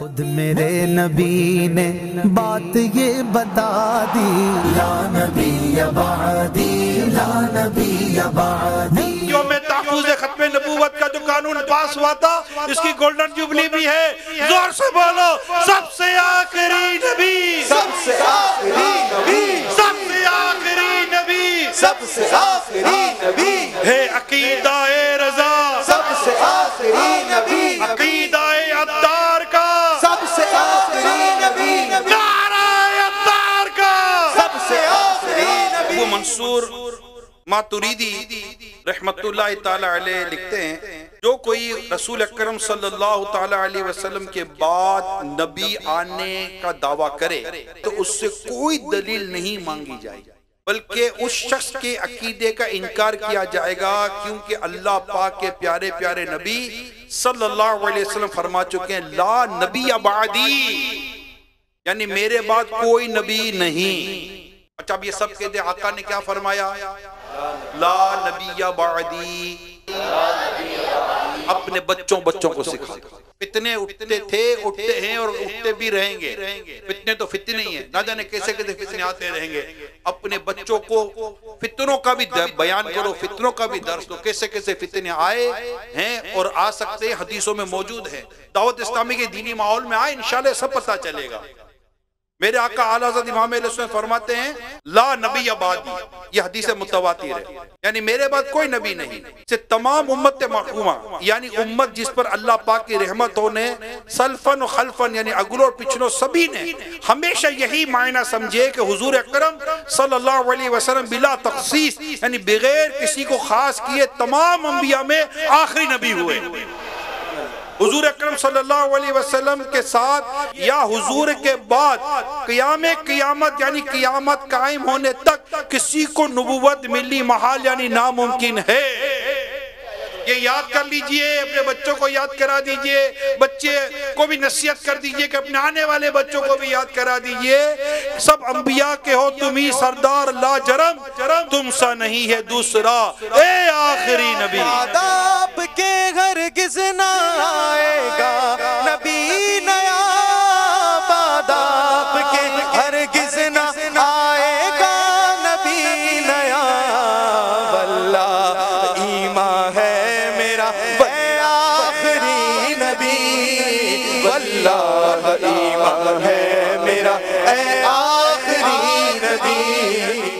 خود میرے نبی نے بات یہ بتا دی، لا نبی بعدی، لا نبی بعدی۔ یوم تحفظ ختم نبوت کا جو قانون پاس ہوا تھا، اس کی گولڈن جوبلی بھی ہے۔ زور سے بولو، سب سے آخری نبی، سب سے آخری نبی، سب سے آخری نبی، سب سے آخری نبی ہے عقیدہ رضا، سب سے آخری نبی، عقیدہ عطار کا، سب سے آخری نبی، نعرہ عطار کا، سب سے آخری نبی۔ ابو منصور ماتریدی رحمت اللہ تعالی علیہ لکھتے ہیں، جو کوئی رسول اکرم صلی اللہ تعالی علیہ وسلم کے بعد نبی آنے کا دعویٰ کرے تو اس سے کوئی دلیل نہیں مانگی جائے گی، بلکہ اس شخص کے عقیدے کا انکار کیا جائے گا، کیونکہ اللہ پاک کے پیارے پیارے نبی صلی اللہ علیہ وسلم فرما چکے ہیں، لا نبی بعدی، یعنی میرے بعد کوئی نبی نہیں۔ اچھا اب یہ سب کہتے ہیں، آقا نے کیا فرمایا؟ لا نبی بعدی، اپنے بچوں کو سکھا۔ فتنے اٹھتے تھے، اٹھتے ہیں اور اٹھتے بھی رہیں گے۔ فتنے تو فتنے ہی ہیں، نہ جانے کیسے کیسے فتنے آتے رہیں گے۔ اپنے بچوں کو فتنوں کا بھی بیان کرو، فتنوں کا بھی درس دو، کیسے کیسے فتنے آئے ہیں اور آ سکتے ہیں، حدیثوں میں موجود ہیں۔ دعوت اسلامی کے دینی ماحول میں آئے، انشاءاللہ سب پتہ چلے گا۔ میرے آقا اعلیٰ حضرت امام علیہ السلام فرماتے ہیں، لا نبی بعدی، یہ حدیث متواتر ہے، یعنی میرے بعد کوئی نبی نہیں۔ سے تمام امت محرومہ، یعنی امت جس پر اللہ پاک کی رحمت ہونے، سلفن و خلفن یعنی اگلوں اور پچھلوں سبھی نے ہمیشہ یہی معنی سمجھے کہ حضور اکرم صلی اللہ علیہ وسلم بلا تخصیص، یعنی بغیر کسی کو خاص کیے تمام انبیاء میں آخری نبی ہوئے۔ حضور اکرم صلی اللہ علیہ وسلم کے ساتھ یا حضور کے بعد قیامت یعنی قیامت قائم ہونے تک کسی کو نبوت ملی محال یعنی ناممکن ہے۔ یہ یاد کر لیجئے، اپنے بچوں کو یاد کرا دیجئے، بچے کو بھی نصیحت کر دیجئے کہ اپنے آنے والے بچوں کو بھی یاد کرا دیجئے، سب انبیاء کے ہو تمہیں سردار، لا جرم تم سا نہیں ہے دوسرا، اے آخری نبی۔ آداب کے ہرگز نہ آئے گا نبی نیا، آداب کے ہرگز نہ آئے گا نبی نیا، واللہ ایمان ہے میرا اے آخری نبی، واللہ ایمان ہے میرا اے آخری نبی۔